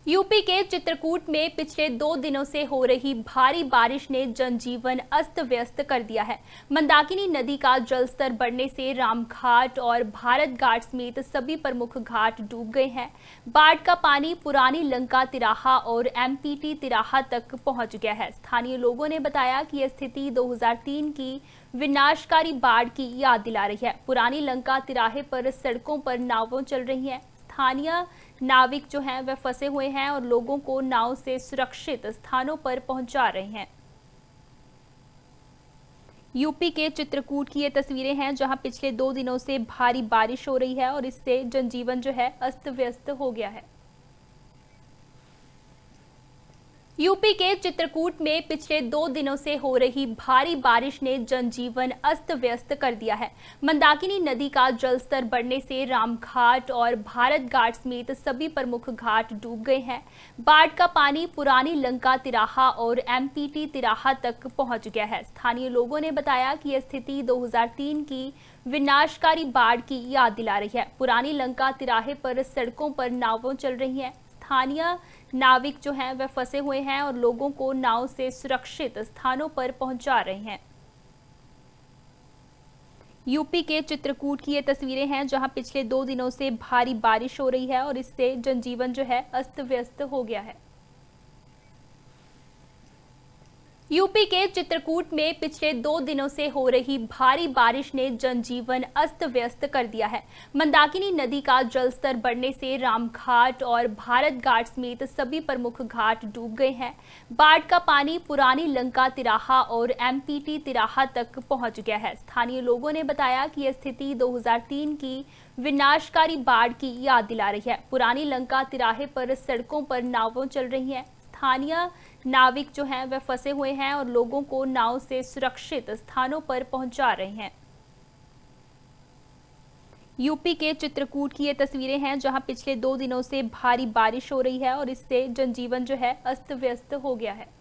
UP के चित्रकूट में पिछले 2 दिनों से हो रही भारी बारिश ने जनजीवन अस्त व्यस्त कर दिया है। मंदाकिनी नदी का जलस्तर बढ़ने से रामघाट और भारत घाट समेत सभी प्रमुख घाट डूब गए हैं। बाढ़ का पानी पुरानी लंका तिराहा और एमपीटी तिराहा तक पहुंच गया है। स्थानीय लोगों ने बताया कि यह स्थिति 2003 की विनाशकारी बाढ़ की याद दिला रही है। पुरानी लंका तिराहे पर सड़कों पर नावें चल रही हैं। स्थानीय नाविक जो हैं वह फंसे हुए हैं और लोगों को नाव से सुरक्षित स्थानों पर पहुंचा रहे हैं। यूपी के चित्रकूट की ये तस्वीरें हैं जहां पिछले 2 दिनों से भारी बारिश हो रही है और इससे जनजीवन जो है अस्त व्यस्त हो गया है। यूपी के चित्रकूट में पिछले 2 दिनों से हो रही भारी बारिश ने जनजीवन अस्त व्यस्त कर दिया है। मंदाकिनी नदी का जलस्तर बढ़ने से रामघाट और भारत घाट समेत सभी प्रमुख घाट डूब गए हैं। बाढ़ का पानी पुरानी लंका तिराहा और एमपीटी तिराहा तक पहुंच गया है। स्थानीय लोगों ने बताया कि यह स्थिति 2003 की विनाशकारी बाढ़ की याद दिला रही है। पुरानी लंका तिराहे पर सड़कों पर नावें चल रही हैं। स्थानीय नाविक जो हैं वह फंसे हुए हैं और लोगों को नाव से सुरक्षित स्थानों पर पहुंचा रहे हैं। यूपी के चित्रकूट की ये तस्वीरें हैं जहां पिछले 2 दिनों से भारी बारिश हो रही है और इससे जनजीवन जो है अस्त व्यस्त हो गया है। यूपी के चित्रकूट में पिछले 2 दिनों से हो रही भारी बारिश ने जनजीवन अस्त व्यस्त कर दिया है। मंदाकिनी नदी का जलस्तर बढ़ने से रामघाट और भारत घाट समेत सभी प्रमुख घाट डूब गए हैं। बाढ़ का पानी पुरानी लंका तिराहा और एमपीटी तिराहा तक पहुंच गया है। स्थानीय लोगों ने बताया कि यह स्थिति 2003 की विनाशकारी बाढ़ की याद दिला रही है। पुरानी लंका तिराहे पर सड़कों पर नावें चल रही हैं। स्थानीय नाविक जो हैं वह फंसे हुए हैं और लोगों को नाव से सुरक्षित स्थानों पर पहुंचा रहे हैं। यूपी के चित्रकूट की ये तस्वीरें हैं जहां पिछले 2 दिनों से भारी बारिश हो रही है और इससे जनजीवन जो है अस्त व्यस्त हो गया है।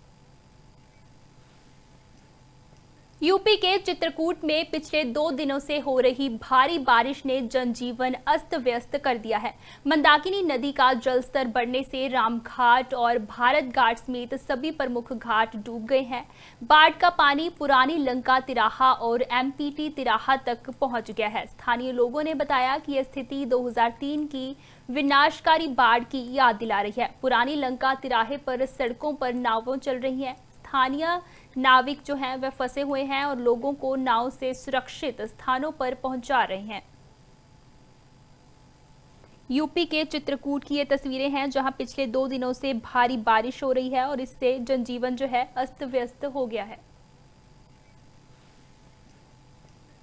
यूपी के चित्रकूट में पिछले 2 दिनों से हो रही भारी बारिश ने जनजीवन अस्त व्यस्त कर दिया है। मंदाकिनी नदी का जलस्तर बढ़ने से रामघाट और भारत घाट समेत सभी प्रमुख घाट डूब गए हैं। बाढ़ का पानी पुरानी लंका तिराहा और एमपीटी तिराहा तक पहुंच गया है। स्थानीय लोगों ने बताया कि यह स्थिति 2003 की विनाशकारी बाढ़ की याद दिला रही है। पुरानी लंका तिराहे पर सड़कों पर नावें चल रही हैं। स्थानीय नाविक जो हैं वह फंसे हुए हैं और लोगों को नाव से सुरक्षित स्थानों पर पहुंचा रहे हैं। यूपी के चित्रकूट की ये तस्वीरें हैं जहां पिछले 2 दिनों से भारी बारिश हो रही है और इससे जनजीवन जो है अस्त व्यस्त हो गया है।